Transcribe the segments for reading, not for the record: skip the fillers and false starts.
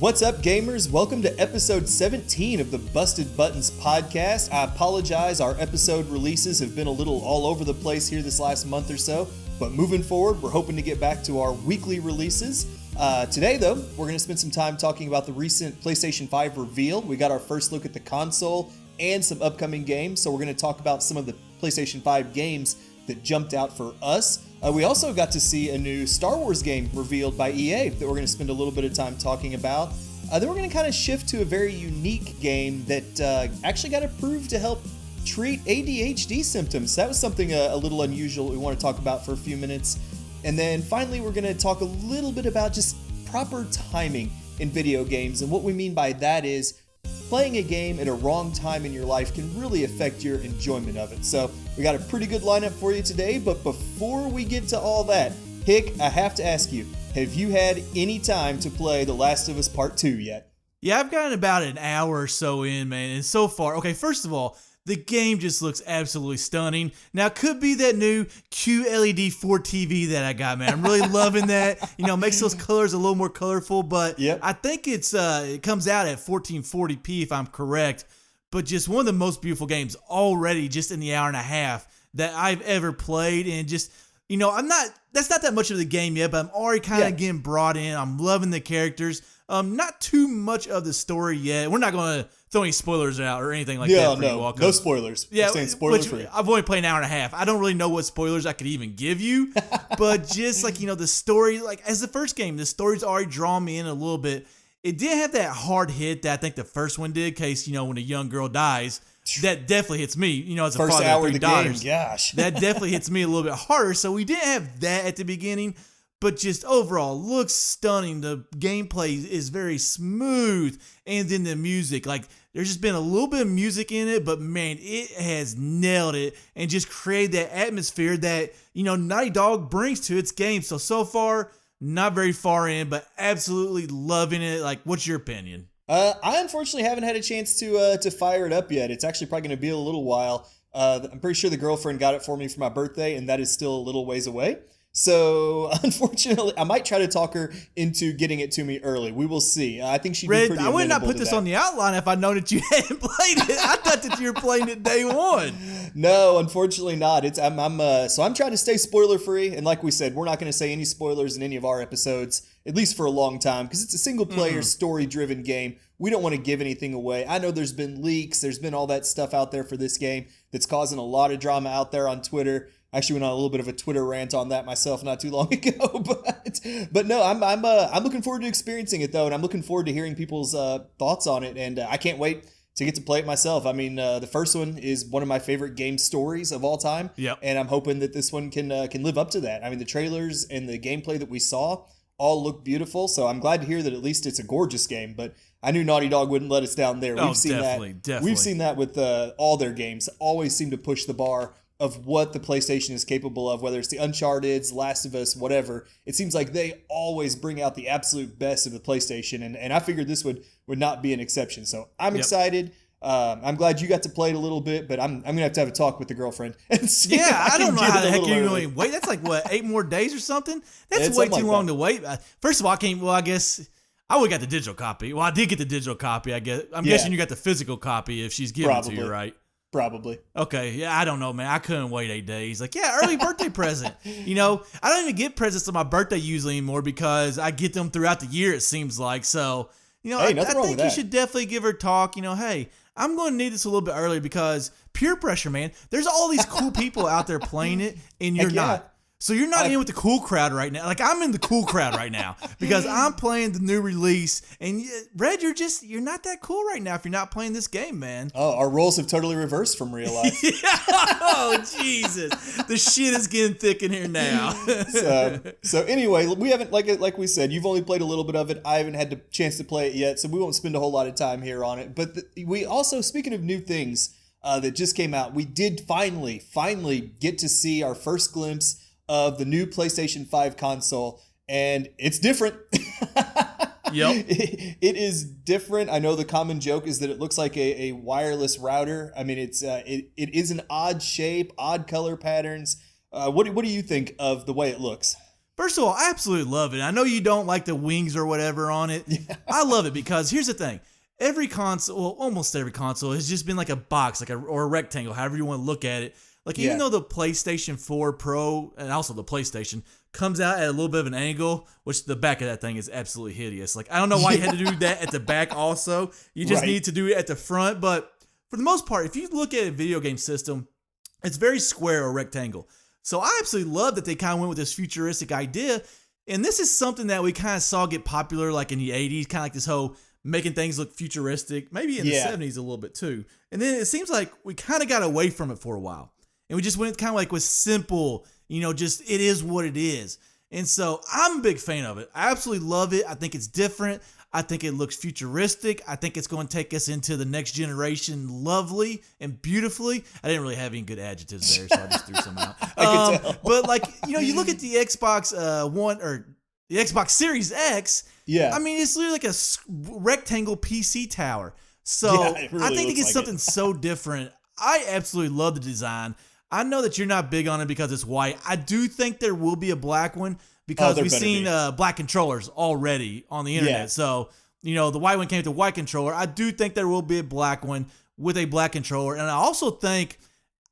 What's up, gamers? Welcome to episode 17 of the Busted Buttons podcast. I apologize, our episode releases have been a little all over the place here this last month or so, but moving forward, we're hoping to get back to our weekly releases. Today, though, we're going to spend some time talking about the recent PlayStation 5 reveal. We got our first look at the console and some upcoming games, so we're going to talk about some of the PlayStation 5 games that jumped out for us. We also got to see a new Star Wars game revealed by EA that we're going to spend a little bit of time talking about. Then we're going to kind of shift to a very unique game that actually got approved to help treat ADHD symptoms. That was something a little unusual we want to talk about for a few minutes. And then finally, we're going to talk a little bit about just proper timing in video games. And what we mean by that is playing a game at a wrong time in your life can really affect your enjoyment of it. So we got a pretty good lineup for you today, but before we get to all that, Hick, I have to ask you, have you had any time to play The Last of Us Part 2 yet? Yeah, I've gotten about an hour or so in, man, and so far, okay, first of all, the game just looks absolutely stunning. Now, it could be that new QLED 4 TV that I got, man. I'm really loving that. You know, makes those colors a little more colorful, but yep. I think it comes out at 1440p if I'm correct. But just one of the most beautiful games already just in the hour and a half that I've ever played. And just, you know, that's not that much of the game yet, but I'm already kind of getting brought in. I'm loving the characters. Not too much of the story yet. We're not going to throw any spoilers out or anything like that. No spoilers. Yeah, spoiler free. I've only played an hour and a half. I don't really know what spoilers I could even give you, but just like, you know, the story, like as the first game, the story's already drawn me in a little bit. It didn't have that hard hit that I think the first one did, in case, you know, when a young girl dies, that definitely hits me, you know, as a first father hour of 3 of the daughters. game, gosh. That definitely hits me a little bit harder, so we didn't have that at the beginning. But just overall, looks stunning. The gameplay is very smooth. And then the music, like, there's just been a little bit of music in it, but man, it has nailed it and just created that atmosphere that, you know, Naughty Dog brings to its game. So far, not very far in, but absolutely loving it. Like, what's your opinion? I unfortunately haven't had a chance to fire it up yet. It's actually probably going to be a little while. I'm pretty sure the girlfriend got it for me for my birthday, and that is still a little ways away. So, unfortunately, I might try to talk her into getting it to me early. We will see. I think she'd be pretty amenable. I would not put this on the outline if I'd known that you hadn't played it. I thought that you were playing it day one. No, unfortunately not. I'm trying to stay spoiler free, and like we said, we're not going to say any spoilers in any of our episodes, at least for a long time, because it's a single player story driven game. We don't want to give anything away. I know there's been leaks, there's been all that stuff out there for this game that's causing a lot of drama out there on Twitter. I actually went on a little bit of a Twitter rant on that myself not too long ago, but no, I'm looking forward to experiencing it though, and I'm looking forward to hearing people's thoughts on it, and I can't wait to get to play it myself. I mean, the first one is one of my favorite game stories of all time, and I'm hoping that this one can live up to that. I mean, the trailers and the gameplay that we saw all look beautiful, so I'm glad to hear that at least it's a gorgeous game. But I knew Naughty Dog wouldn't let us down there. We've seen that. We've seen that with all their games. Always seem to push the bar of what the PlayStation is capable of, whether it's the Uncharted, Last of Us, whatever. It seems like they always bring out the absolute best of the PlayStation, and I figured this would not be an exception. So I'm excited. I'm glad you got to play it a little bit, but I'm gonna have a talk with the girlfriend and see. Yeah, I don't know how the heck you're going to wait. That's like what, 8 more days or something? That's way too long to wait. First of all, I guess I would have got the digital copy. Well, I did get the digital copy. I guess I'm guessing you got the physical copy if she's giving it to you, right? Probably. Okay, yeah, I don't know, man. I couldn't wait 8 days. Like, yeah, early birthday present. You know, I don't even get presents on my birthday usually anymore because I get them throughout the year, it seems like. So, you know, I think you should definitely give her a talk. You know, hey, I'm going to need this a little bit earlier because peer pressure, man. There's all these cool people out there playing it, and you're not. So you're not in with the cool crowd right now. Like, I'm in the cool crowd right now because I'm playing the new release. And Red, you're not that cool right now if you're not playing this game, man. Oh, our roles have totally reversed from real life. Oh, Jesus. The shit is getting thick in here now. So anyway, we haven't, like we said, you've only played a little bit of it. I haven't had the chance to play it yet, so we won't spend a whole lot of time here on it. But we also, speaking of new things that just came out, we did finally get to see our first glimpse of the new PlayStation 5 console, and it's different. Yep. It is different. I know the common joke is that it looks like a wireless router. I mean, it is an odd shape, odd color patterns. What do you think of the way it looks? First of all, I absolutely love it. I know you don't like the wings or whatever on it. Yeah. I love it because here's the thing. Every console, well, almost every console has just been like a box, or a rectangle, however you want to look at it. Like, even though the PlayStation 4 Pro and also the PlayStation comes out at a little bit of an angle, which the back of that thing is absolutely hideous. Like, I don't know why you had to do that at the back also. You just need to do it at the front. But for the most part, if you look at a video game system, it's very square or rectangle. So I absolutely love that they kind of went with this futuristic idea. And this is something that we kind of saw get popular like in the 80s, kind of like this whole making things look futuristic, maybe in the 70s a little bit too. And then it seems like we kind of got away from it for a while. And we just went kind of like with simple, just it is what it is. And so I'm a big fan of it. I absolutely love it. I think it's different. I think it looks futuristic. I think it's going to take us into the next generation lovely and beautifully. I didn't really have any good adjectives there, so I just threw some out. I can tell. But you look at the Xbox One or the Xbox Series X. Yeah. I mean, it's literally like a rectangle PC tower. So really I think it gets something so different. I absolutely love the design. I know that you're not big on it because it's white. I do think there will be a black one because we've seen black controllers already on the internet. Yeah. So, the white one came with the white controller. I do think there will be a black one with a black controller. And I also think,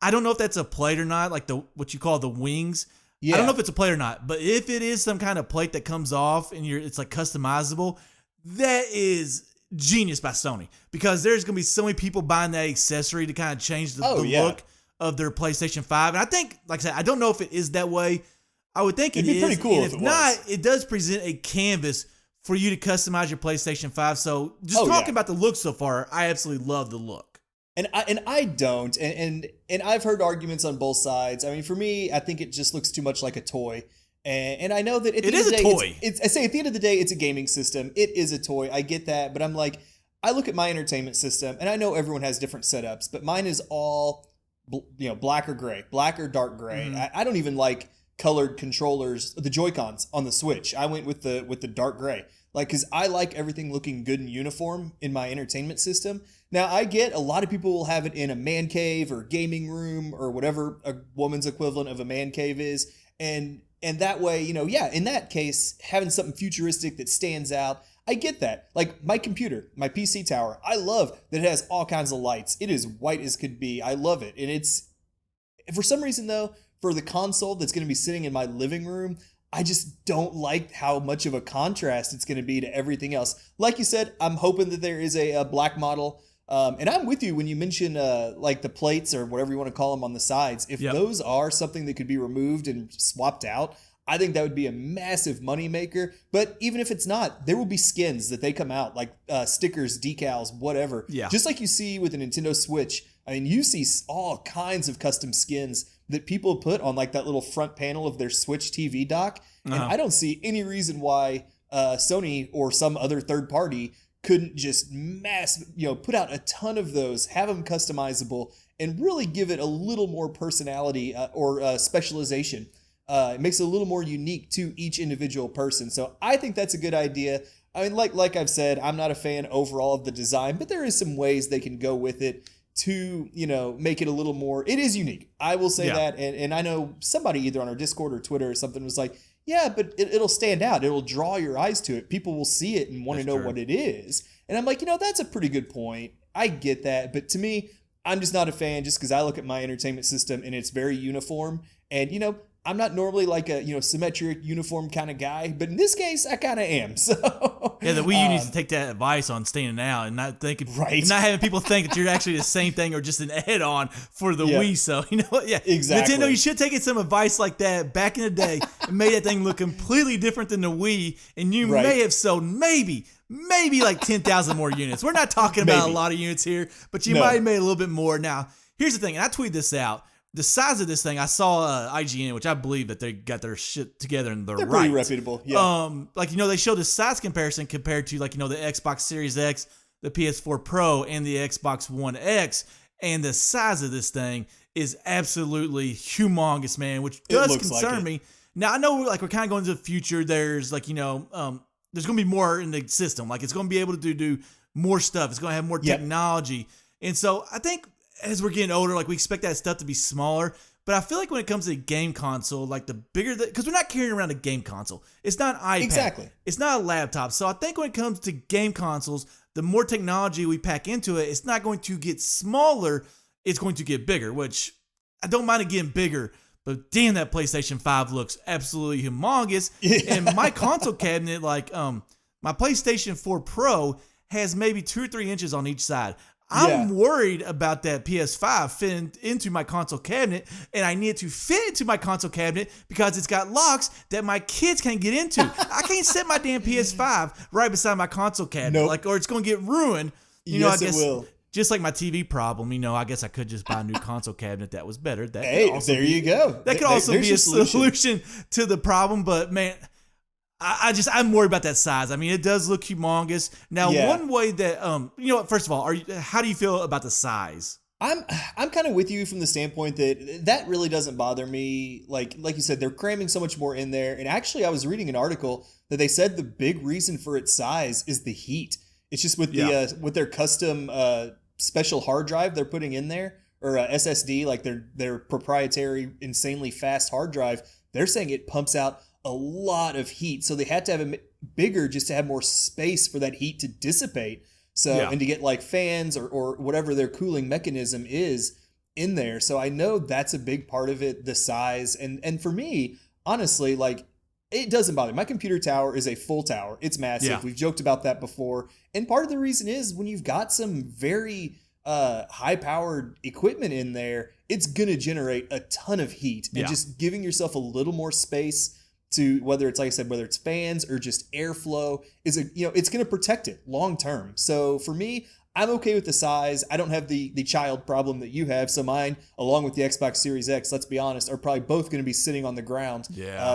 I don't know if that's a plate or not, like what you call the wings. Yeah. I don't know if it's a plate or not, but if it is some kind of plate that comes off and it's like customizable, that is genius by Sony, because there's going to be so many people buying that accessory to kind of change the look of their PlayStation 5. And I think, like I said, I don't know if it is that way. I would think it'd be pretty cool. And if not, it does present a canvas for you to customize your PlayStation 5. So just talking about the look so far, I absolutely love the look. And I don't, and I've heard arguments on both sides. I mean, for me, I think it just looks too much like a toy. And I know that at the end of the day, I say at the end of the day, it's a gaming system. It is a toy. I get that, but I'm like, I look at my entertainment system, and I know everyone has different setups, but mine is all black or gray, black or dark gray. I don't even like colored controllers, the Joy-Cons on the Switch. I went with the dark gray, because I like everything looking good and uniform in my entertainment system. Now, I get a lot of people will have it in a man cave or gaming room or whatever a woman's equivalent of a man cave is, and that way, in that case, having something futuristic that stands out, I get that. Like my computer, my PC tower, I love that it has all kinds of lights. It is white as could be. I love it. And it's, for some reason though, for the console that's going to be sitting in my living room, I just don't like how much of a contrast it's going to be to everything else. Like you said, I'm hoping that there is a black model. And I'm with you when you mention like the plates or whatever you want to call them on the sides. If those are something that could be removed and swapped out, I think that would be a massive moneymaker. But even if it's not, there will be skins that they come out, like stickers, decals, whatever. Yeah. Just like you see with the Nintendo Switch. I mean, you see all kinds of custom skins that people put on like that little front panel of their Switch TV dock. And I don't see any reason why Sony or some other third party couldn't just put out a ton of those, have them customizable, and really give it a little more personality or specialization. It makes it a little more unique to each individual person. So I think that's a good idea. I mean, like I've said, I'm not a fan overall of the design, but there is some ways they can go with it to, make it a little more, it is unique. I will say that. And I know somebody either on our Discord or Twitter or something was like, yeah, but it'll stand out. It'll draw your eyes to it. People will see it and want to know what it is. And I'm like, that's a pretty good point. I get that. But to me, I'm just not a fan just because I look at my entertainment system and it's very uniform. And, I'm not normally like a symmetric uniform kind of guy, but in this case, I kind of am. So the Wii U needs to take that advice on standing out and not thinking, and not having people think that you're actually the same thing or just an add-on for the Wii. So exactly. Nintendo, you should take some advice like that back in the day and made that thing look completely different than the Wii, and you may have sold maybe like 10,000 more units. We're not talking about a lot of units here, but you might have made a little bit more. Now, here's the thing, and I tweeted this out. The size of this thing, I saw IGN, which I believe that they got their shit together and they're pretty reputable. Yeah. They showed a size comparison compared to the Xbox Series X, the PS4 Pro, and the Xbox One X, and the size of this thing is absolutely humongous, man, which does concern me. Now I know we're kind of going into the future. There's there's going to be more in the system. Like it's going to be able to do more stuff. It's going to have more technology, and so I think, as we're getting older, we expect that stuff to be smaller. But I feel like when it comes to a game console, like the bigger because we're not carrying around a game console. It's not an iPad. Exactly. It's not a laptop. So I think when it comes to game consoles, the more technology we pack into it, it's not going to get smaller. It's going to get bigger, which I don't mind it getting bigger. But damn, that PlayStation 5 looks absolutely humongous. Yeah. And my console cabinet, like my PlayStation 4 Pro, has maybe 2 or 3 inches on each side. I'm worried about that PS5 fitting into my console cabinet, and I need it to fit into my console cabinet because it's got locks that my kids can't get into. I can't set my damn PS5 right beside my console cabinet, or it's going to get ruined. You know, I guess it will. Just like my TV problem, I guess I could just buy a new console cabinet that was better. That you go. That could also be a solution to the problem, but man, I'm worried about that size. I mean, it does look humongous. Now, one way that first of all, how do you feel about the size? I'm kind of with you from the standpoint that really doesn't bother me. Like you said, they're cramming so much more in there. And actually, I was reading an article that they said the big reason for its size is the heat. It's just with with their custom special hard drive they're putting in there, or SSD, like their proprietary insanely fast hard drive. They're saying it pumps out a lot of heat, so they had to have it bigger just to have more space for that heat to dissipate. So and to get like fans or whatever their cooling mechanism is in there. So I know that's a big part of it, the size. And for me, honestly, like, it doesn't bother me. My computer tower is a full tower. It's massive. Yeah. We've joked about that before. And part of the reason is when you've got some very high-powered equipment in there, it's going to generate a ton of heat. And just giving yourself a little more space to, whether it's, like I said, whether it's fans or just airflow, is it's going to protect it long term. So for me, I'm okay with the size. I don't have the child problem that you have. So mine, along with the Xbox Series X, let's be honest, are probably both going to be sitting on the ground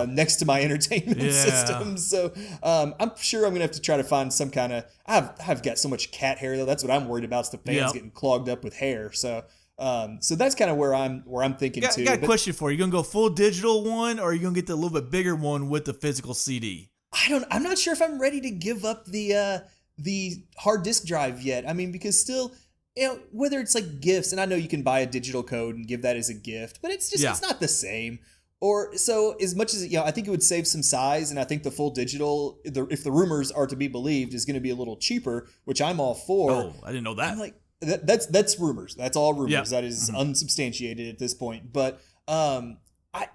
next to my entertainment system. So I'm sure I'm going to have to try to find some kind of, I've got so much cat hair though. That's what I'm worried about, is the fans getting clogged up with hair. So that's kind of where I'm thinking too. I got a question for you. You going to go full digital one, or are you going to get the little bit bigger one with the physical CD? I'm not sure if I'm ready to give up the hard disk drive yet. I mean, because still, whether it's like gifts, and I know you can buy a digital code and give that as a gift, but it's just, it's not the same. Or so as much as, I think it would save some size. And I think the full digital, if the rumors are to be believed, is going to be a little cheaper, which I'm all for. Oh, I didn't know that. I'm like, that's rumors. That's all rumors. Yep. That is unsubstantiated at this point. But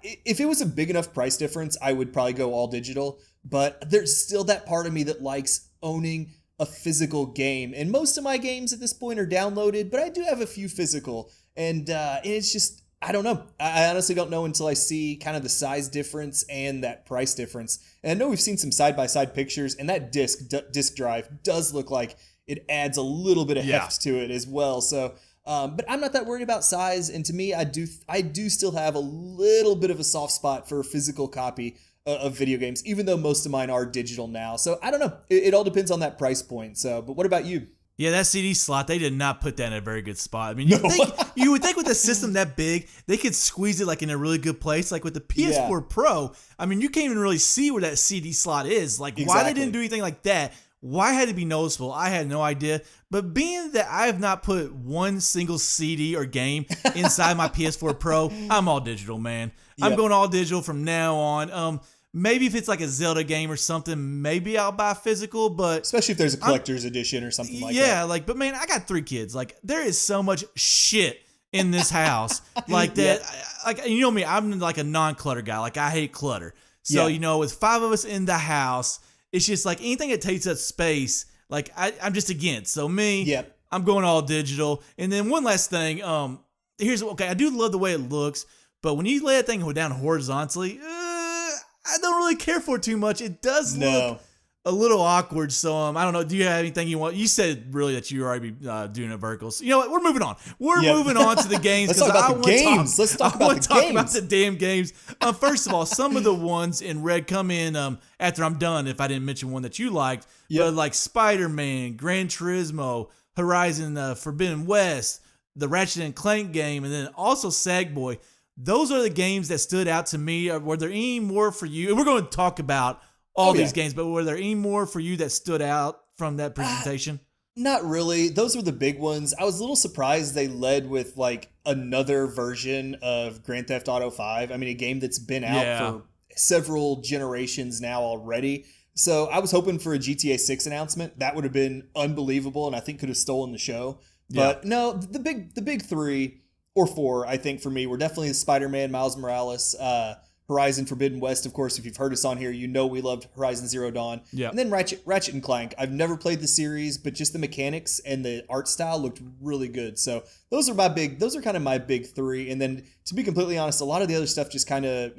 if it was a big enough price difference, I would probably go all digital. But there's still that part of me that likes owning a physical game. And most of my games at this point are downloaded, but I do have a few physical. And it's just, I don't know. I honestly don't know until I see kind of the size difference and that price difference. And I know we've seen some side-by-side pictures, and that disk drive does look like it adds a little bit of heft to it as well. So, but I'm not that worried about size. And to me, I do still have a little bit of a soft spot for a physical copy of video games, even though most of mine are digital now. So I don't know. It all depends on that price point. So, but what about you? Yeah, that CD slot, they did not put that in a very good spot. I mean, you would think with a system that big, they could squeeze it like in a really good place. Like with the PS4 Pro, I mean, you can't even really see where that CD slot is. Like, why they didn't do anything like that? Why had it be noticeable? I had no idea. But being that I have not put one single CD or game inside my PS4 Pro, I'm all digital, man. I'm going all digital from now on. Maybe if it's like a Zelda game or something, maybe I'll buy physical, but... Especially if there's a collector's edition or something like that. Yeah, but man, I got 3 kids. Like, there is so much shit in this house. Like that, like, you know me, I'm like a non-clutter guy. Like, I hate clutter. So, with 5 of us in the house, it's just like anything that takes up space, like, I'm just against. So me, I'm going all digital. And then one last thing, I do love the way it looks, but when you lay that thing down horizontally, I don't really care for it too much. It does look a little awkward. So I don't know. Do you have anything you want? You said really that you already be doing it vertical. So you know what? We're moving on. We're moving on to the games. Let's talk about the games. Let's talk about the games. About the damn games. First of all, some of the ones in red come in after I'm done. If I didn't mention one that you liked, but like Spider-Man, Gran Turismo, Horizon Forbidden West, the Ratchet and Clank game, and then also Sackboy. Those are the games that stood out to me. Were there any more for you? And we're going to talk about all these games, but were there any more for you that stood out from that presentation? Not really. Those were the big ones. I was a little surprised they led with like another version of Grand Theft Auto 5. I mean, a game that's been out for several generations now already. So I was hoping for a GTA 6 announcement. That would have been unbelievable and I think could have stolen the show. But no, the big three or four, I think for me, were definitely Spider-Man, Miles Morales, Horizon Forbidden West, of course. If you've heard us on here, you know we loved Horizon Zero Dawn. Yeah. And then Ratchet and Clank. I've never played the series, but just the mechanics and the art style looked really good. So those are kind of my big three. And then to be completely honest, a lot of the other stuff just kind of,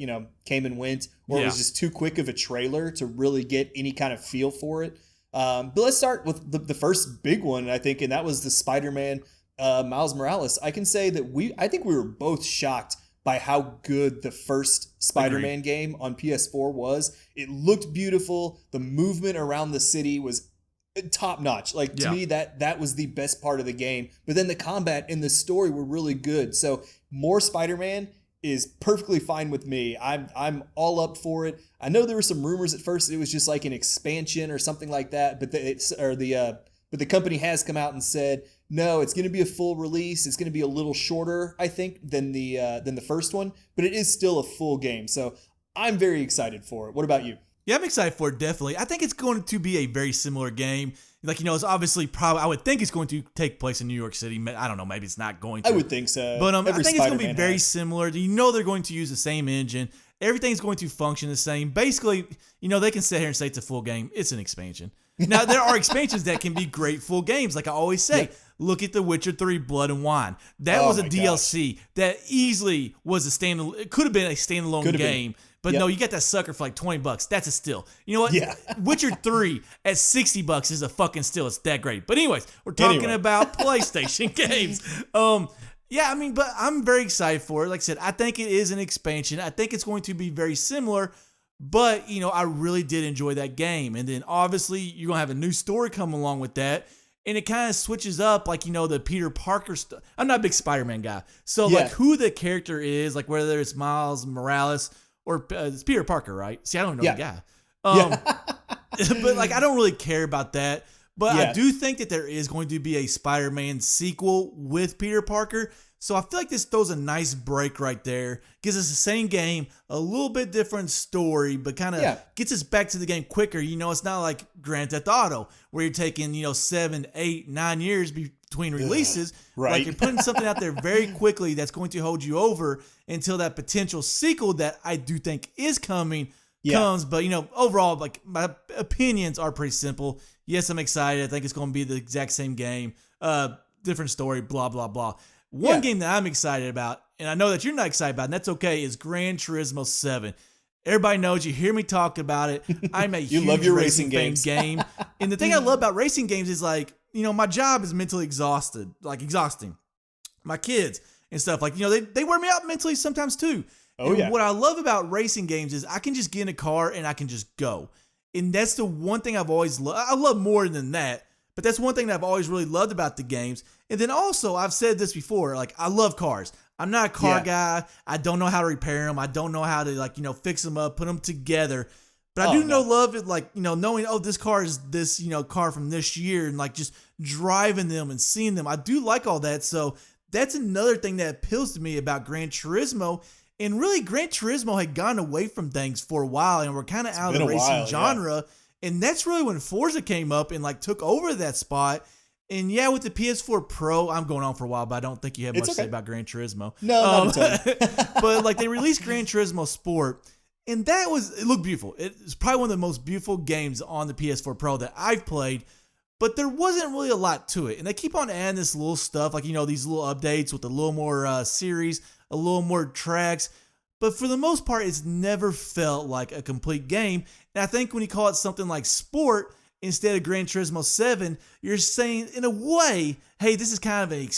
came and went, or it was just too quick of a trailer to really get any kind of feel for it. But let's start with the first big one, I think, and that was the Spider-Man Miles Morales. I can say that I think we were both shocked by how good the first Spider-Man game on PS4 was. It looked beautiful. The movement around the city was top notch. Like to me, that was the best part of the game. But then the combat and the story were really good. So more Spider-Man is perfectly fine with me. I'm all up for it. I know there were some rumors at first that it was just like an expansion or something like that, but the company has come out and said, no, it's going to be a full release. It's going to be a little shorter, I think, than the first one, but it is still a full game. So I'm very excited for it. What about you? Yeah, I'm excited for it, definitely. I think it's going to be a very similar game. Like, it's obviously I would think it's going to take place in New York City. I don't know, maybe it's not going to. I would think so. But I think it's going to be very similar. They're going to use the same engine. Everything's going to function the same. Basically, they can sit here and say it's a full game. It's an expansion. Now, there are expansions that can be great full games. Like I always say, look at The Witcher 3 Blood and Wine. That was a DLC that easily was a standalone. It could have been a standalone game. But no, you get that sucker for like $20. That's a steal. You know what? Yeah. Witcher 3 at $60 is a fucking steal. It's that great. But anyways, we're talking about PlayStation games. But I'm very excited for it. Like I said, I think it is an expansion. I think it's going to be very similar. But, I really did enjoy that game. And then obviously you're going to have a new story come along with that. And it kind of switches up, like, the Peter Parker stuff. I'm not a big Spider-Man guy. So, like, who the character is, like, whether it's Miles Morales or it's Peter Parker, right? See, I don't know the guy. But, like, I don't really care about that. But I do think that there is going to be a Spider-Man sequel with Peter Parker. So I feel like this throws a nice break right there. Gives us the same game, a little bit different story, but kind of gets us back to the game quicker. It's not like Grand Theft Auto where you're taking, 7, 8, 9 years between releases. Right. Like you're putting something out there very quickly that's going to hold you over until that potential sequel that I do think is coming comes. But, overall, like my opinions are pretty simple. Yes, I'm excited. I think it's going to be the exact same game. Different story, blah, blah, blah. One game that I'm excited about, and I know that you're not excited about, and that's okay, is Gran Turismo 7. Everybody knows, you hear me talk about it. I'm a huge love your racing games. game. And the thing I love about racing games is like, my job is mentally exhausting. My kids and stuff, like, they wear me out mentally sometimes too. What I love about racing games is I can just get in a car and I can just go. And that's the one thing I've always loved. I love more than that. But that's one thing that I've always really loved about the games. And then also, I've said this before, like, I love cars. I'm not a car guy. I don't know how to repair them. I don't know how to, fix them up, put them together. But I love it, like, knowing, this car is this, car from this year and, like, just driving them and seeing them. I do like all that. So that's another thing that appeals to me about Gran Turismo. And really, Gran Turismo had gone away from things for a while, and we're kind of out of the racing genre. And that's really when Forza came up and like took over that spot. And with the PS4 Pro, I'm going on for a while, but I don't think you have much to say about Gran Turismo. No, not at all. But like they released Gran Turismo Sport, and it looked beautiful. It's probably one of the most beautiful games on the PS4 Pro that I've played. But there wasn't really a lot to it. And they keep on adding this little stuff, like, these little updates with a little more series, a little more tracks. But for the most part, it's never felt like a complete game. And I think when you call it something like Sport instead of Gran Turismo 7, you're saying, in a way, hey, this is kind of an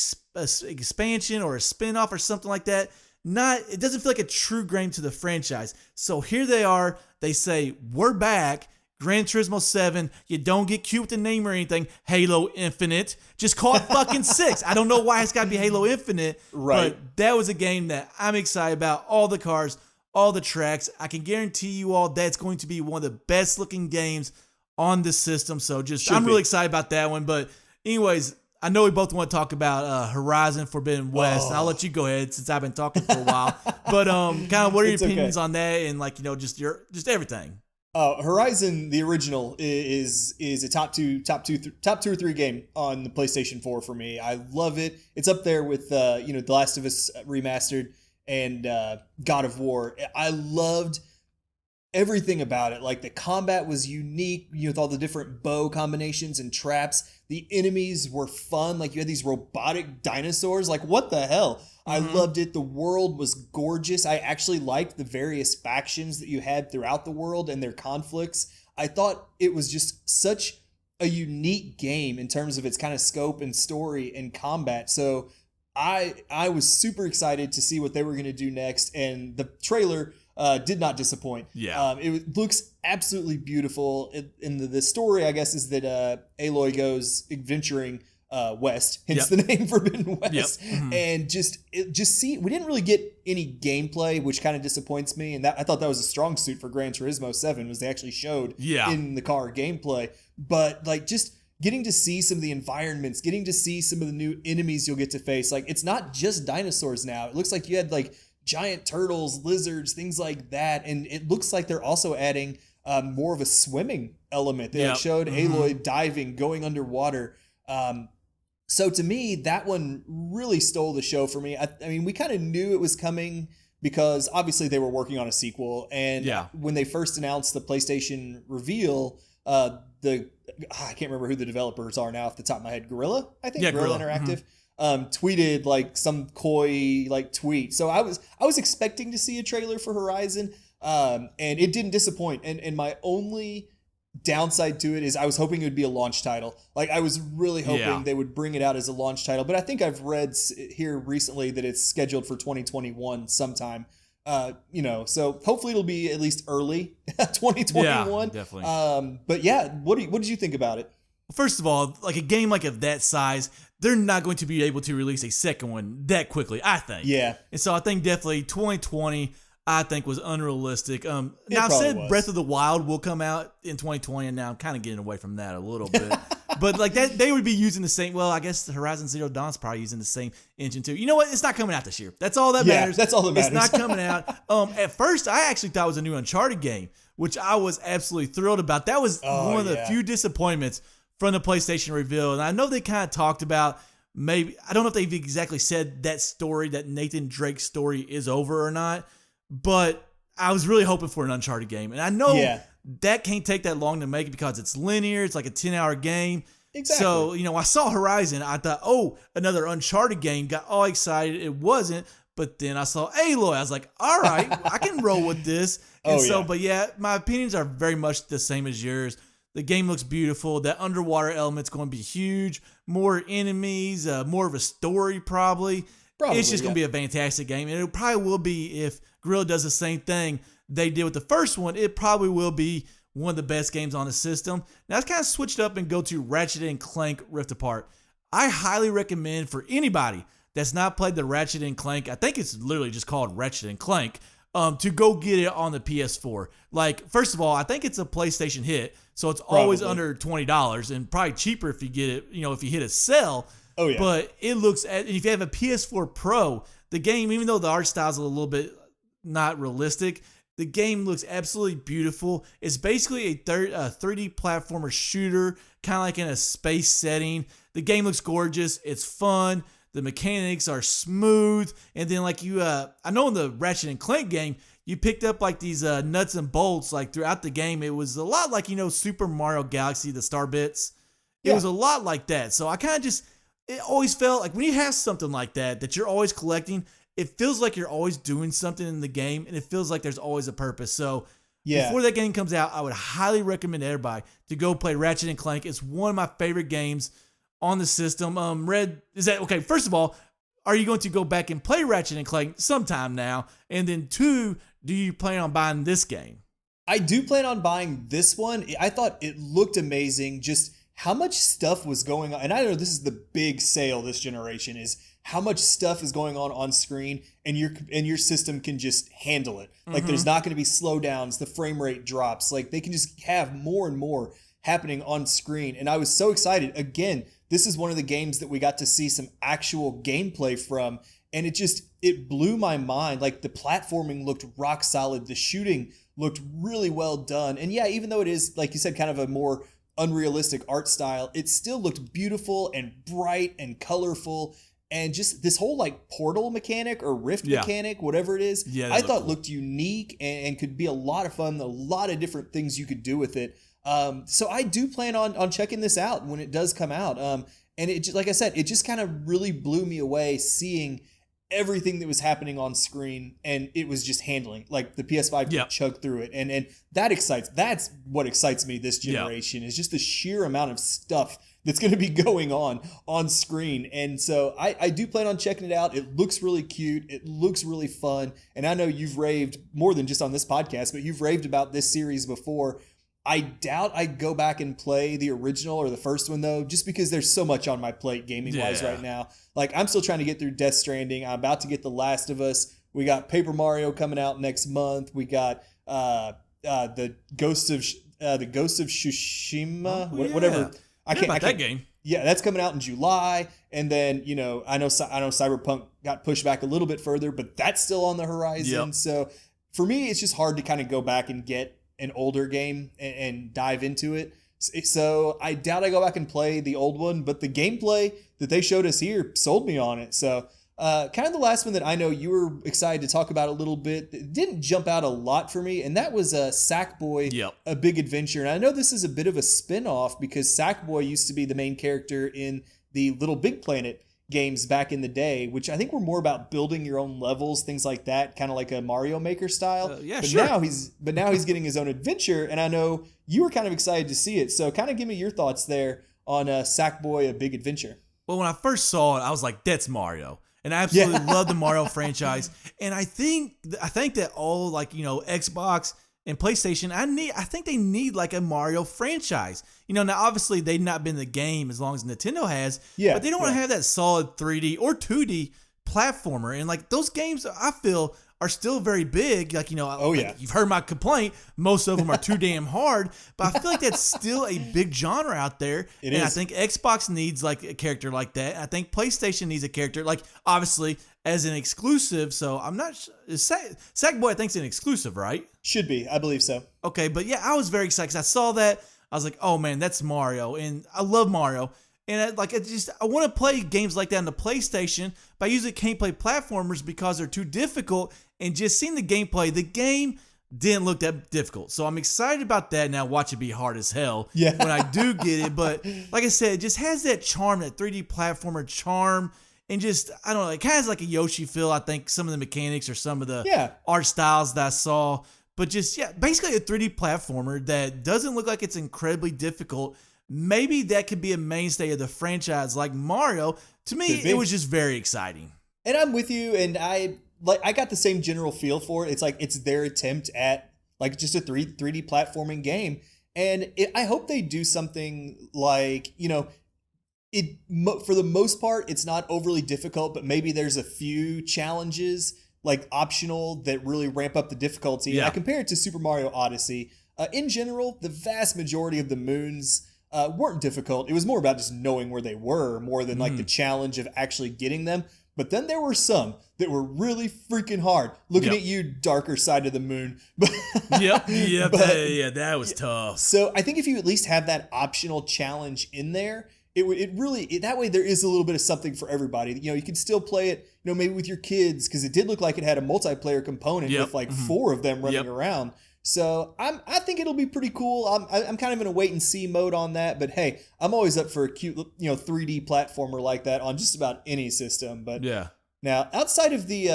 expansion or a spin-off or something like that. It doesn't feel like a true game to the franchise. So here they are. They say, we're back. Gran Turismo 7, you don't get cute with the name or anything. Halo Infinite. Just call it fucking 6. I don't know why it's got to be Halo Infinite. Right. But that was a game that I'm excited about. All the cars, all the tracks. I can guarantee you all that's going to be one of the best looking games on the system. So I'm really excited about that one. But Anyways, I know we both want to talk about Horizon Forbidden West. And I'll let you go ahead since I've been talking for a while. But kind of what are your opinions on that and like, just everything? Horizon, the original, is a top two or three game on the PlayStation 4 for me. I love it. It's up there with The Last of Us Remastered and God of War. I loved everything about it. Like, the combat was unique, with all the different bow combinations and traps. The enemies were fun. Like, you had these robotic dinosaurs. Like, what the hell? I loved it. The world was gorgeous. I actually liked the various factions that you had throughout the world and their conflicts. I thought it was just such a unique game in terms of its kind of scope and story and combat. So I was super excited to see what they were going to do next. And the trailer did not disappoint. Yeah. It looks absolutely beautiful. In the story, I guess, is that Aloy goes adventuring west, hence the name Forbidden West. And we didn't really get any gameplay, which kind of disappoints me. And I thought that was a strong suit for Gran Turismo 7, was they actually showed in the car gameplay. But like, just getting to see some of the environments, getting to see some of the new enemies you'll get to face. Like, it's not just dinosaurs now. It looks like you had like giant turtles, lizards, things like that. And it looks like they're also adding more of a swimming element. They showed Aloy diving, going underwater. So to me, that one really stole the show for me. I mean, we kind of knew it was coming because obviously they were working on a sequel. And when they first announced the PlayStation reveal, I can't remember who the developers are now off the top of my head. Guerrilla, I think. Guerrilla Interactive. Tweeted like some coy like tweet. So I was expecting to see a trailer for Horizon, and it didn't disappoint. And my only downside to it is I was hoping it would be a launch title. Like, I was really hoping they would bring it out as a launch title. But I think I've read here recently that it's scheduled for 2021 sometime. So hopefully it'll be at least early 2021. Yeah, definitely. But yeah, what did you think about it? First of all, like a game like of that size, they're not going to be able to release a second one that quickly, I think. Yeah. And so I think definitely 2020, I think, was unrealistic. Now, I've said Breath of the Wild will come out in 2020, and now I'm kind of getting away from that a little bit. But like that, they would be using the same. Well, I guess the Horizon Zero Dawn's probably using the same engine too. You know what? It's not coming out this year. That's all that matters. That's all that matters. It's not coming out. At first, I actually thought it was a new Uncharted game, which I was absolutely thrilled about. That was one of the few disappointments from the PlayStation reveal. And I know they kind of talked about maybe, I don't know if they've exactly said that story, that Nathan Drake story is over or not, but I was really hoping for an Uncharted game. And I know that can't take that long to make it because it's linear. It's like a 10-hour game. Exactly. So, I saw Horizon. I thought, another Uncharted game. Got all excited. It wasn't. But then I saw Aloy. I was like, all right, I can roll with this. But yeah, my opinions are very much the same as yours. The game looks beautiful. That underwater element's going to be huge. More enemies, more of a story probably. It's just going to be a fantastic game. And it probably will be, if Guerrilla does the same thing they did with the first one, it probably will be one of the best games on the system. Now, let's kind of switch it up and go to Ratchet and Clank Rift Apart. I highly recommend for anybody that's not played the Ratchet and Clank, I think it's literally just called Ratchet and Clank, to go get it on the PS4. Like, first of all, I think it's a PlayStation hit, so it's always under $20 and probably cheaper if you get it, if you hit a sale. Oh, yeah. But it looks at, if you have a PS4 Pro, the game, even though the art style is a little bit not realistic, the game looks absolutely beautiful. It's basically a 3D platformer shooter, kind of like in a space setting. The game looks gorgeous. It's fun. The mechanics are smooth. And then like I know in the Ratchet and Clank game, you picked up like these nuts and bolts like throughout the game. It was a lot like, Super Mario Galaxy, the star bits. It was a lot like that. So I kind of it always felt like when you have something like that you're always collecting, it feels like you're always doing something in the game, and it feels like there's always a purpose. So before that game comes out, I would highly recommend everybody to go play Ratchet and Clank. It's one of my favorite games on the system. Red, is that okay? First of all, are you going to go back and play Ratchet and Clank sometime now? And then 2, do you plan on buying this game? I do plan on buying this one. I thought it looked amazing. Just how much stuff was going on. And I know this is the big sale this generation, is how much stuff is going on screen, and your system can just handle it. Like, there's not going to be slowdowns. The frame rate drops. Like, they can just have more and more. happening on screen. And I was so excited. Again, this is one of the games that we got to see some actual gameplay from. And it blew my mind. Like, the platforming looked rock solid. The shooting looked really well done. And yeah, even though it is, like you said, kind of a more unrealistic art style, it still looked beautiful and bright and colorful. And just this whole like portal mechanic or rift mechanic, whatever it is, I thought looked unique and could be a lot of fun. A lot of different things you could do with it. So I do plan on checking this out when it does come out. And it just, like I said, it just kind of really blew me away seeing everything that was happening on screen, and it was just handling, like, the PS5 could chug through it. And that's what excites me this generation is just the sheer amount of stuff that's going to be going on screen. And so I do plan on checking it out. It looks really cute. It looks really fun. And I know you've raved more than just on this podcast, but you've raved about this series before. I doubt I'd go back and play the original or the first one, though, just because there's so much on my plate gaming-wise right now. Like, I'm still trying to get through Death Stranding. I'm about to get The Last of Us. We got Paper Mario coming out next month. We got the Ghost of Tsushima, whatever. I can't that game. Yeah, that's coming out in July. And then, I know Cyberpunk got pushed back a little bit further, but that's still on the horizon. Yep. So for me, it's just hard to kind of go back and get an older game and dive into it. So I doubt I go back and play the old one, but the gameplay that they showed us here sold me on it. So kind of the last one that I know you were excited to talk about a little bit, it didn't jump out a lot for me, and that was Sackboy, A Big Adventure. And I know this is a bit of a spin-off because Sackboy used to be the main character in the Little Big Planet games back in the day, which I think were more about building your own levels, things like that, kind of like a Mario Maker style. But now he's getting his own adventure, and I know you were kind of excited to see it. So kind of give me your thoughts there on Sackboy: A Big Adventure. Well, when I first saw it, I was like, that's Mario. And I absolutely love the Mario franchise. And I think that all, like, Xbox and PlayStation, I think they need like a Mario franchise. Now obviously they've not been in the game as long as Nintendo has, but they don't want to have that solid 3D or 2D platformer. And like those games, I feel, are still very big. Like, you've heard my complaint. Most of them are too damn hard, but I feel like that's still a big genre out there. It is. I think Xbox needs like a character like that. I think PlayStation needs a character, like, obviously as an exclusive. So I'm not Sackboy, I think, is an exclusive, right? Should be. I believe so. Okay. But yeah, I was very excited because I saw that. I was like, oh man, that's Mario. And I love Mario. And I want to play games like that on the PlayStation, but I usually can't play platformers because they're too difficult. And just seeing the gameplay, the game didn't look that difficult. So I'm excited about that. Now watch it be hard as hell when I do get it. But like I said, it just has that charm, that 3D platformer charm. And just, I don't know, it kind of has like a Yoshi feel. I think some of the mechanics or some of the art styles that I saw. But just, basically a 3D platformer that doesn't look like it's incredibly difficult. Maybe that could be a mainstay of the franchise like Mario. To me, it was just very exciting. And I'm with you, and I got the same general feel for it. It's like it's their attempt at like just a 3D platforming game. And I hope they do something like, for the most part, it's not overly difficult, but maybe there's a few challenges like optional that really ramp up the difficulty. I compare it to Super Mario Odyssey. In general, the vast majority of the moons weren't difficult. It was more about just knowing where they were more than like the challenge of actually getting them. But then there were some that were really freaking hard. Looking at you, darker side of the moon. That was tough. So I think if you at least have that optional challenge in there, it really that way there is a little bit of something for everybody. You can still play it, maybe with your kids, because it did look like it had a multiplayer component with like 4 of them running around. So I think it'll be pretty cool. I'm kind of in a wait and see mode on that, but hey, I'm always up for a cute 3D platformer like that on just about any system. But now outside of the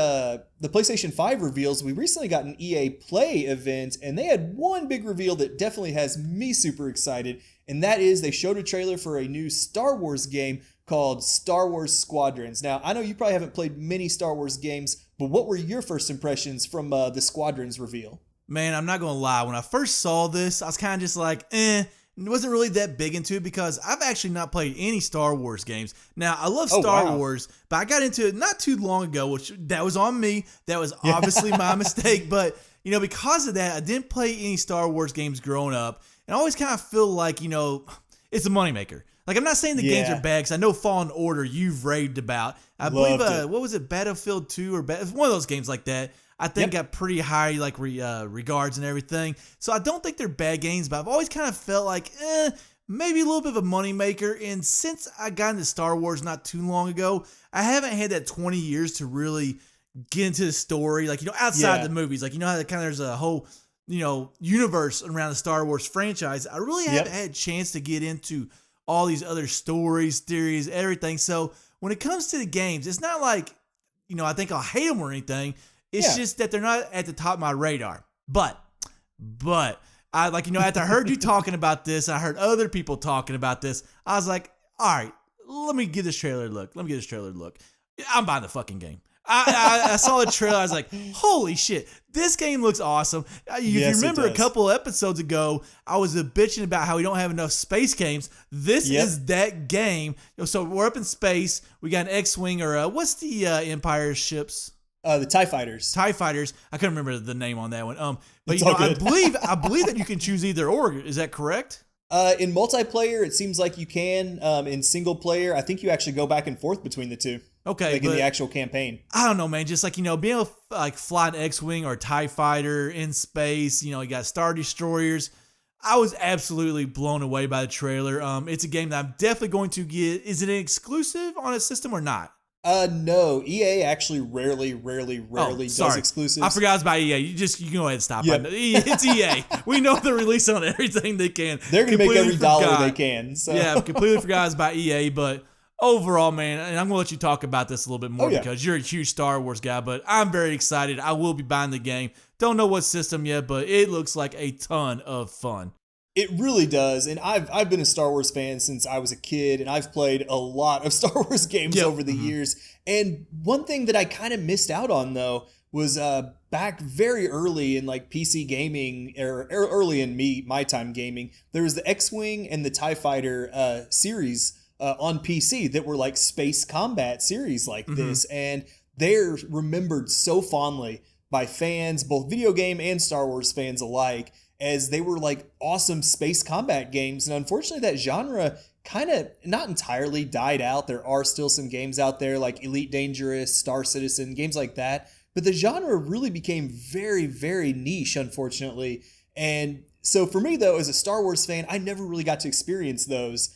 PlayStation 5 reveals, we recently got an EA Play event, and they had one big reveal that definitely has me super excited, and that is they showed a trailer for a new Star Wars game called Star Wars Squadrons. Now, I know you probably haven't played many Star Wars games, but what were your first impressions from the Squadrons reveal? Man, I'm not going to lie. When I first saw this, I was kind of just like, wasn't really that big into it because I've actually not played any Star Wars games. Now, I love Star Wars, but I got into it not too long ago, which that was on me. That was obviously my mistake. But, because of that, I didn't play any Star Wars games growing up. and I always kind of feel like, it's a moneymaker. Like, I'm not saying the games are bad, because I know Fallen Order you've raved about. I believe, what was it, Battlefield 2 or one of those games like that, I think got pretty high like regards and everything. So I don't think they're bad games, but I've always kind of felt like, maybe a little bit of a moneymaker. And since I got into Star Wars not too long ago, I haven't had that 20 years to really get into the story. Like, outside the movies, like, how there's a whole, universe around the Star Wars franchise. I really haven't had a chance to get into all these other stories, theories, everything. So when it comes to the games, it's not like, I think I'll hate them or anything. It's just that they're not at the top of my radar. But I after I heard you talking about this, I heard other people talking about this, I was like, all right, let me give this trailer a look. I'm buying the fucking game. I saw the trailer. I was like, holy shit, this game looks awesome. If you remember a couple episodes ago, I was bitching about how we don't have enough space games. This is that game. So we're up in space. We got an X-Wing or what's the Empire ships? The TIE Fighters. TIE Fighters. I couldn't remember the name on that one. But I believe that you can choose either or. Is that correct? In multiplayer, it seems like you can. In single player, I think you actually go back and forth between the two. Okay, like in the actual campaign. I don't know, man. Just like, being able to fly an X-Wing or a TIE Fighter in space. You got Star Destroyers. I was absolutely blown away by the trailer. It's a game that I'm definitely going to get. Is it an exclusive on a system or not? No. EA actually rarely does exclusives. I forgot it's by EA. You can go ahead and stop. Yep. It's EA. We know they're releasing on everything they can. They're going to make every dollar they can. So. Yeah, completely forgot it's by EA, but overall, man, and I'm going to let you talk about this a little bit more because you're a huge Star Wars guy, but I'm very excited. I will be buying the game. Don't know what system yet, but it looks like a ton of fun. It really does, and I've been a Star Wars fan since I was a kid, and I've played a lot of Star Wars games over the years. And one thing that I kind of missed out on, though, was back very early in like PC gaming, or early in my time gaming, there was the X-Wing and the TIE Fighter series on PC that were like space combat series like this, and they're remembered so fondly by fans, both video game and Star Wars fans alike, as they were like awesome space combat games. And unfortunately, that genre kind of not entirely died out. There are still some games out there like Elite Dangerous, Star Citizen, games like that. But the genre really became very, very niche, unfortunately. And so for me, though, as a Star Wars fan, I never really got to experience those.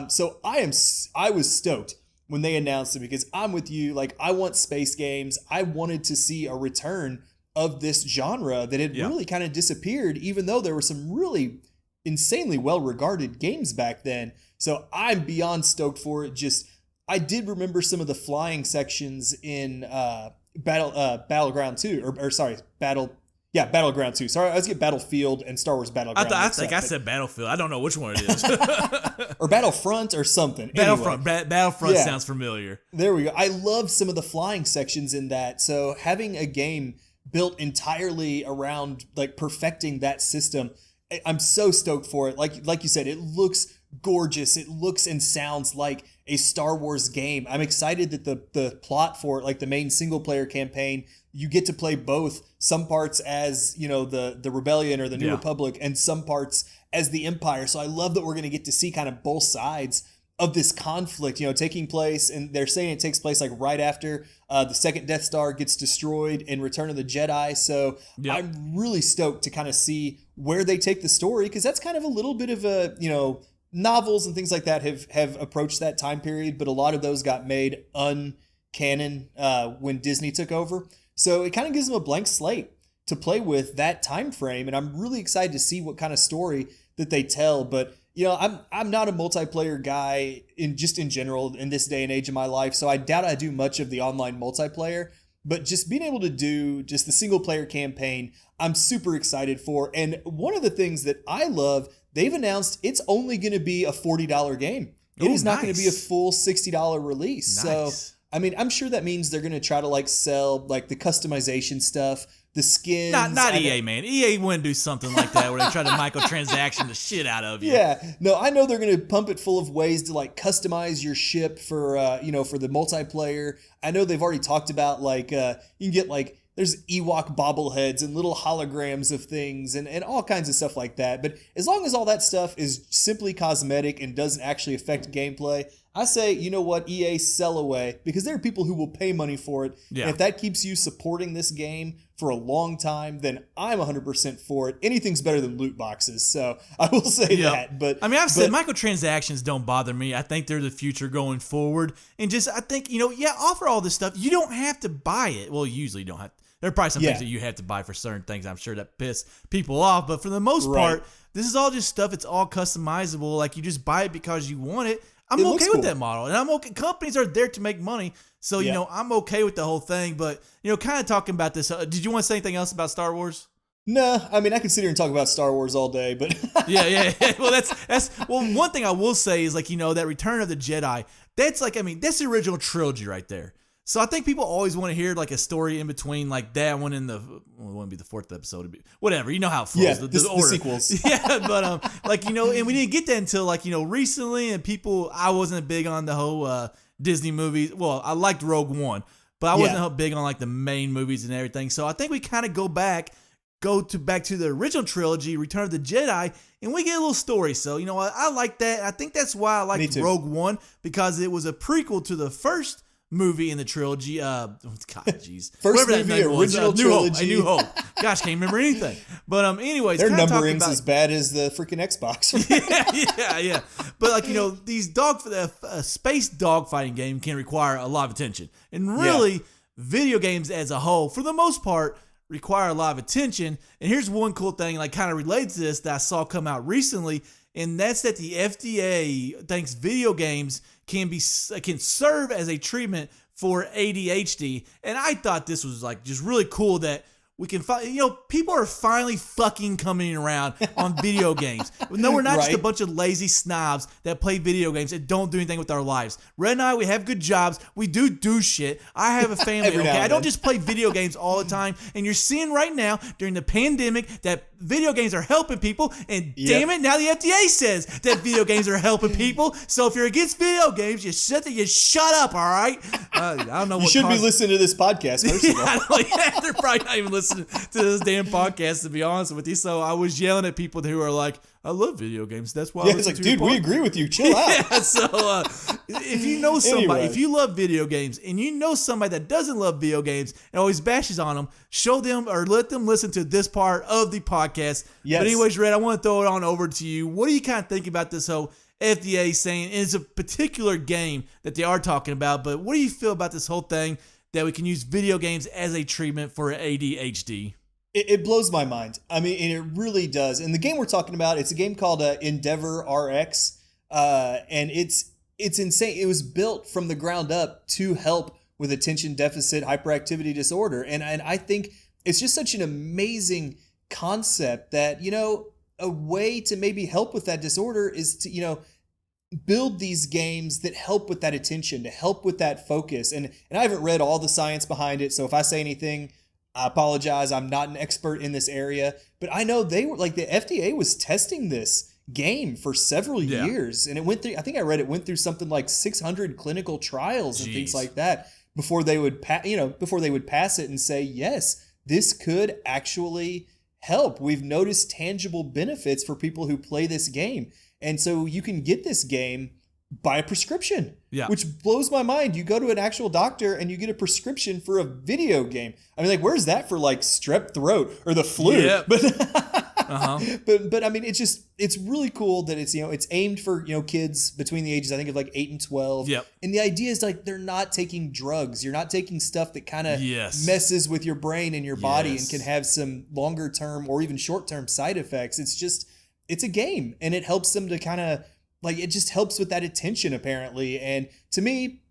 So I was stoked when they announced it, because I'm with you. Like, I want space games. I wanted to see a return of this genre that had really kind of disappeared, even though there were some really insanely well-regarded games back then. So I'm beyond stoked for it. Just, I did remember some of the flying sections in Battleground 2, Battleground 2. Sorry, I was getting Battlefield and Star Wars Battleground. I said Battlefield. I don't know which one it is. Or Battlefront or something. Battlefront. Anyway, Battlefront sounds familiar. There we go. I love some of the flying sections in that. So having a game built entirely around like perfecting that system, I'm so stoked for it. Like you said, it looks gorgeous. It looks and sounds like a Star Wars game. I'm excited that the plot for it, like the main single player campaign, you get to play both, some parts as, the Rebellion or the New Republic, and some parts as the Empire. So I love that we're going to get to see kind of both sides of this conflict, taking place. And they're saying it takes place like right after the second Death Star gets destroyed in Return of the Jedi. So I'm really stoked to kind of see where they take the story, because that's kind of a little bit of a, novels and things like that have approached that time period, but a lot of those got made uncanon when Disney took over. So it kind of gives them a blank slate to play with that time frame, and I'm really excited to see what kind of story that they tell. But I'm not a multiplayer guy in general in this day and age of my life, so I doubt I do much of the online multiplayer. But just being able to do just the single player campaign, I'm super excited for. And one of the things that I love, they've announced it's only going to be a $40 game. It is not going to be a full $60 release. Nice. So, I mean, I'm sure that means they're going to try to like sell like the customization stuff, the skins. Not EA, man. EA wouldn't do something like that where they try to microtransaction the shit out of you. Yeah. No, I know they're going to pump it full of ways to like customize your ship for, for the multiplayer. I know they've already talked about like, you can get like, there's Ewok bobbleheads and little holograms of things and all kinds of stuff like that. But as long as all that stuff is simply cosmetic and doesn't actually affect gameplay, I say, you know what, EA, sell away, because there are people who will pay money for it. Yeah. And if that keeps you supporting this game for a long time, then I'm 100% for it. Anything's better than loot boxes, so I will say that. But I mean, I've said microtransactions don't bother me. I think they're the future going forward. And just, I think, offer all this stuff. You don't have to buy it. Well, you usually don't have. There are probably some things that you have to buy for certain things. I'm sure that piss people off. But for the most part, this is all just stuff. It's all customizable. Like, you just buy it because you want it. I'm okay with that model, and I'm okay. Companies are there to make money, so I'm okay with the whole thing. But kind of talking about this. Did you want to say anything else about Star Wars? No, I mean I could sit here and talk about Star Wars all day, but yeah. Well, that's one thing I will say is that Return of the Jedi. That's that's the original trilogy right there. So I think people always want to hear a story in between that one and it wouldn't be the fourth episode. It'd be, whatever, you know how it flows. Yeah, the order. The sequels. Yeah, but and we didn't get that until recently, and I wasn't big on the whole Disney movies. Well, I liked Rogue One, but I wasn't big on the main movies and everything. So I think we kind of go back to the original trilogy, Return of the Jedi, and we get a little story. So I like that. I think that's why I liked Rogue One, because it was a prequel to the first movie in the trilogy. God, jeez. First movie, original trilogy. New Hope. Gosh, can't remember anything. But anyways, their numbering's as bad as the freaking Xbox. yeah. But these space dogfighting game can require a lot of attention, and really, video games as a whole, for the most part, require a lot of attention. And here's one cool thing, kind of relates to this, that I saw come out recently, and that's that the FDA thinks video games can serve as a treatment for ADHD. And I thought this was just really cool that we can find, people are finally fucking coming around on video games. No, we're not just a bunch of lazy snobs that play video games and don't do anything with our lives. Red and I, we have good jobs. We do shit. I have a family, okay? I don't just play video games all the time. And you're seeing right now, during the pandemic, that video games are helping people. And damn it, now the FDA says that video games are helping people. So if you're against video games, you shut up, all right? I don't know what you should be listening to this podcast, first of all. They're probably not even listening to this damn podcast, to be honest with you. So I was yelling at people who are like, I love video games. That's why I listen to dude, we agree with you. Chill out. Yeah, so if you know somebody, if you love video games and you know somebody that doesn't love video games and always bashes on them, show them or let them listen to this part of the podcast. Yes. But anyways, Red, I want to throw it on over to you. What do you kind of think about this whole FDA saying it's a particular game that they are talking about, but what do you feel about this whole thing that we can use video games as a treatment for ADHD? It blows my mind. I mean, and it really does. And the game we're talking about, it's a game called EndeavorRx, and it's insane. It was built from the ground up to help with attention deficit hyperactivity disorder, and I think it's just such an amazing concept that a way to maybe help with that disorder is to build these games that help with that attention, to help with that focus. And I haven't read all the science behind it, so if I say anything, I apologize. I'm not an expert in this area, but I know they were the FDA was testing this game for several years, and it went through, I think I read it went through something like 600 clinical trials and things like that before they would pass it and say, yes, this could actually help. We've noticed tangible benefits for people who play this game. And so you can get this game by a prescription, which blows my mind. You go to an actual doctor and you get a prescription for a video game. I mean, where's that for strep throat or the flu? Yeah. But but I mean, it's really cool that it's aimed for kids between the ages, I think, of 8 and 12. Yep. And the idea is they're not taking drugs. You're not taking stuff that kind of messes with your brain and your body and can have some longer term or even short term side effects. It's a game, and it helps them to kind of it just helps with that attention, apparently. And to me,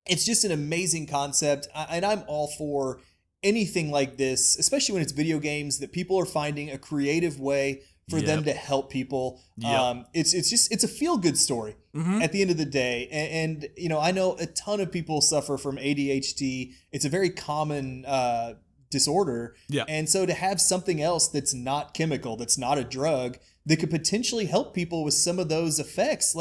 it's just an amazing concept. And I'm all for anything like this, especially when it's video games, that people are finding a creative way for them to help people. It's a feel-good story at the end of the day. And I know a ton of people suffer from ADHD. It's a very common disorder. Yeah. And so to have something else that's not chemical, that's not a drug, that could potentially help people with some of those effects,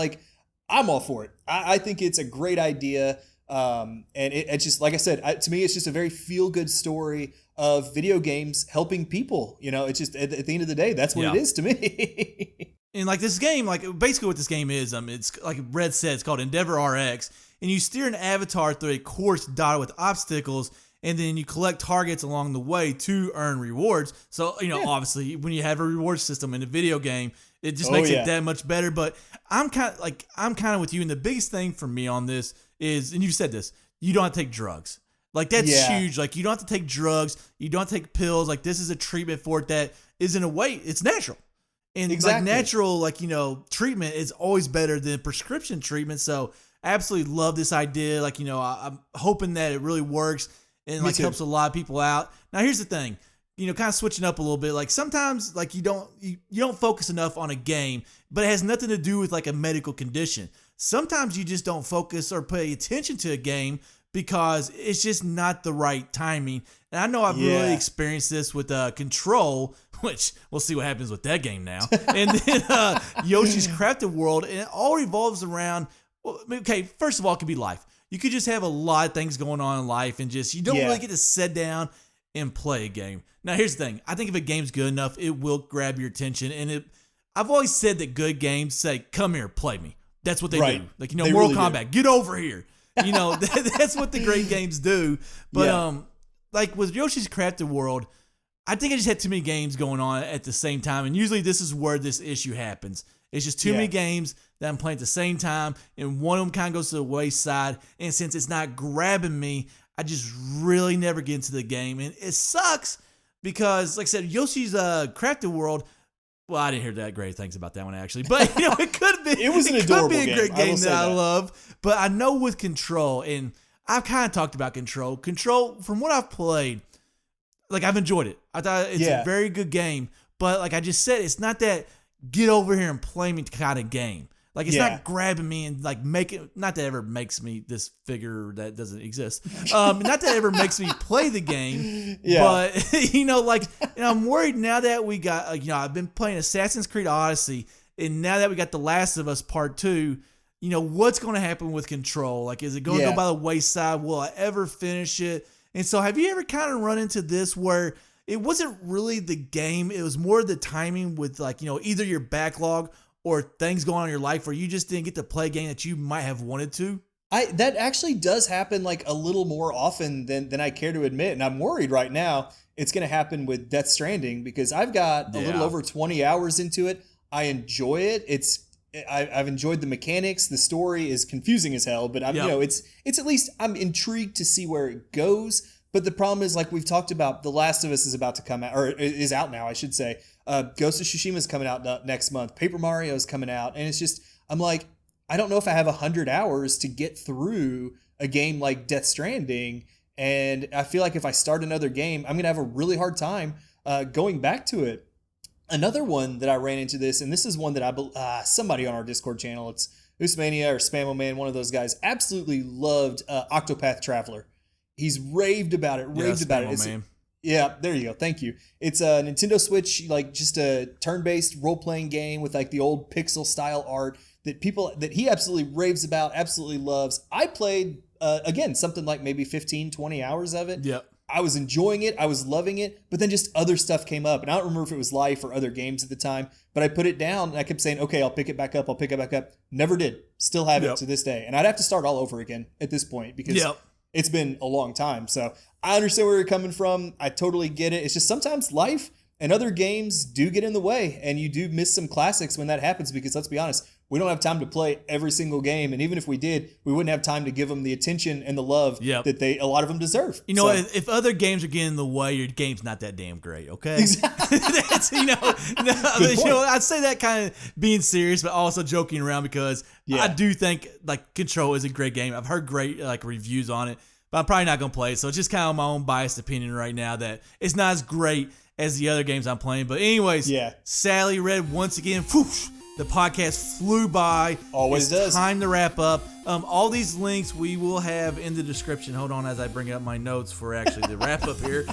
I'm all for it. I think it's a great idea. And it's just, like I said, to me, it's just a very feel-good story of video games helping people. You know, it's just, at the end of the day, that's what it is to me. And like this game, like basically what this game is, it's like Red said, it's called EndeavorRx, and you steer an avatar through a course dotted with obstacles, and then you collect targets along the way to earn rewards. So, you know, obviously when you have a reward system in a video game, it just makes it that much better. But I'm kind of with you, and the biggest thing for me on this is, and you said this, you don't have to take drugs. Like that's huge. Like you don't have to take drugs, you don't have to take pills. Like this is a treatment for it that is in a way, it's natural. And like natural, like, you know, treatment is always better than prescription treatment. So I absolutely love this idea. Like, you know, I'm hoping that it really works and like helps a lot of people out. Now, here's the thing, you know, kind of switching up a little bit. Like sometimes like you don't focus enough on a game, but it has nothing to do with like a medical condition. Sometimes you just don't focus or pay attention to a game because it's just not the right timing. And I know I've really experienced this with Control, which we'll see what happens with that game now. And then Yoshi's Crafted World, and it all revolves around, well, okay, first of all, it could be life. You could just have a lot of things going on in life and just, you don't really get to sit down and play a game. Now, here's the thing. I think if a game's good enough, it will grab your attention. And I've always said that good games say, come here, play me. That's what they do. Like, you know, Mortal Kombat, get over here. You know, that's what the great games do. But like with Yoshi's Crafted World, I think I just had too many games going on at the same time. And usually this is where this issue happens. It's just too many games that I'm playing at the same time, and one of them kind of goes to the wayside. And since it's not grabbing me, I just really never get into the game. And it sucks because, like I said, Yoshi's Crafted World, well, I didn't hear that great things about that one, actually. But, you know, it could be. It was an adorable game. It could be a great game that I love. But I know with Control, and I've kind of talked about Control. Control, from what I've played, like, I've enjoyed it. I thought it's a very good game. But, like I just said, it's not that get over here and play me kind of game. Like, it's not grabbing me and, like, making, not that it ever makes me this figure that doesn't exist. Not that it ever makes me play the game. But, you know, like, and I'm worried now that we got, you know, I've been playing Assassin's Creed Odyssey, and now that we got The Last of Us Part 2, you know, what's going to happen with Control? Like, is it going to go by the wayside? Will I ever finish it? And so have you ever kind of run into this where it wasn't really the game, it was more the timing with, like, you know, either your backlog or things going on in your life where you just didn't get to play a game that you might have wanted to? That actually does happen like a little more often than I care to admit. And I'm worried right now it's going to happen with Death Stranding because I've got a little over 20 hours into it. I enjoy it. I've enjoyed the mechanics. The story is confusing as hell, but you know, it's at least I'm intrigued to see where it goes. But the problem is, like we've talked about, The Last of Us is about to come out, or is out now, I should say. Ghost of Tsushima is coming out next month. Paper Mario is coming out. And it's just, I'm like, I don't know if I have 100 hours to get through a game like Death Stranding. And I feel like if I start another game, I'm going to have a really hard time going back to it. Another one that I ran into this, and this is one that somebody on our Discord channel, it's Usmania or Spamoman, one of those guys, absolutely loved Octopath Traveler. He's raved about it, Yeah, there you go. Thank you. It's a Nintendo Switch, like just a turn-based role-playing game with like the old pixel style art that he absolutely raves about, absolutely loves. I played, again, something like maybe 15, 20 hours of it. Yep. I was enjoying it. I was loving it. But then just other stuff came up. And I don't remember if it was Life or other games at the time. But I put it down and I kept saying, okay, I'll pick it back up. Never did. Still have it to this day. And I'd have to start all over again at this point because it's been a long time. So I understand where you're coming from. I totally get it. It's just sometimes life and other games do get in the way. And you do miss some classics when that happens because let's be honest, we don't have time to play every single game. And even if we did, we wouldn't have time to give them the attention and the love that a lot of them deserve. You know, if other games are getting in the way, your game's not that damn great, okay? Exactly. That's, you know, I'd say that kind of being serious, but also joking around because I do think like Control is a great game. I've heard great like reviews on it, but I'm probably not going to play it. So it's just kind of my own biased opinion right now that it's not as great as the other games I'm playing. But anyways, Sally Red once again, The podcast flew by. Always does. Time to wrap up. All these links we will have in the description. Hold on as I bring up my notes for actually the wrap up here.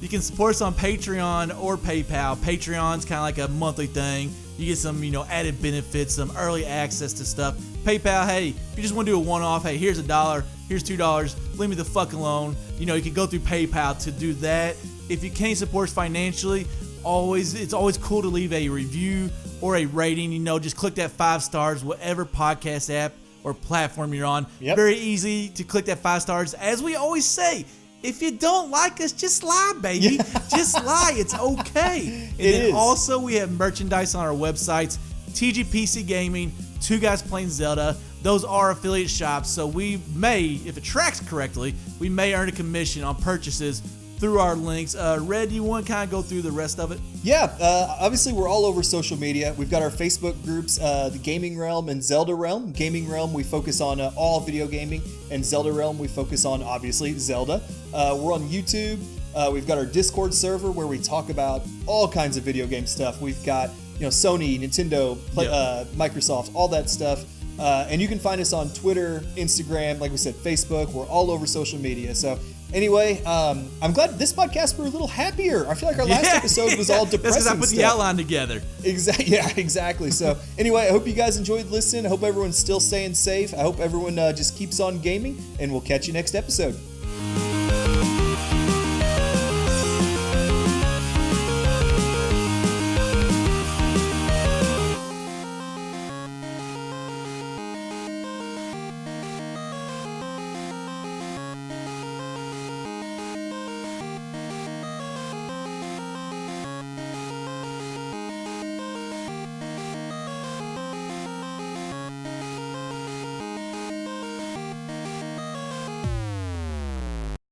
You can support us on Patreon or PayPal. Patreon's kind of like a monthly thing. You get some, added benefits, some early access to stuff. PayPal, hey, if you just want to do a one-off, hey, here's $1, here's $2, leave me the fuck alone. You can go through PayPal to do that. If you can't support us financially, it's always cool to leave a review or a rating. Just click that 5 stars, whatever podcast app or platform you're on. Yep. Very easy to click that 5 stars. As we always say, if you don't like us, just lie, baby. Just lie. It's okay. And then also, we have merchandise on our websites. TGPC Gaming, Two Guys Playing Zelda. Those are affiliate shops, so we may, if it tracks correctly, we may earn a commission on purchases through our links. Red, do you want to kind of go through the rest of it? Yeah, obviously we're all over social media. We've got our Facebook groups, the Gaming Realm and Zelda Realm. Gaming Realm, we focus on all video gaming, and Zelda Realm, we focus on, obviously, Zelda. We're on YouTube. We've got our Discord server where we talk about all kinds of video game stuff. We've got, Sony, Nintendo, Microsoft, all that stuff. And you can find us on Twitter, Instagram, like we said, Facebook. We're all over social media. So anyway, I'm glad this podcast we're a little happier. I feel like our last episode was all depressing. That's because I put the outline together. Exactly. So anyway, I hope you guys enjoyed listening. I hope everyone's still staying safe. I hope everyone just keeps on gaming, and we'll catch you next episode.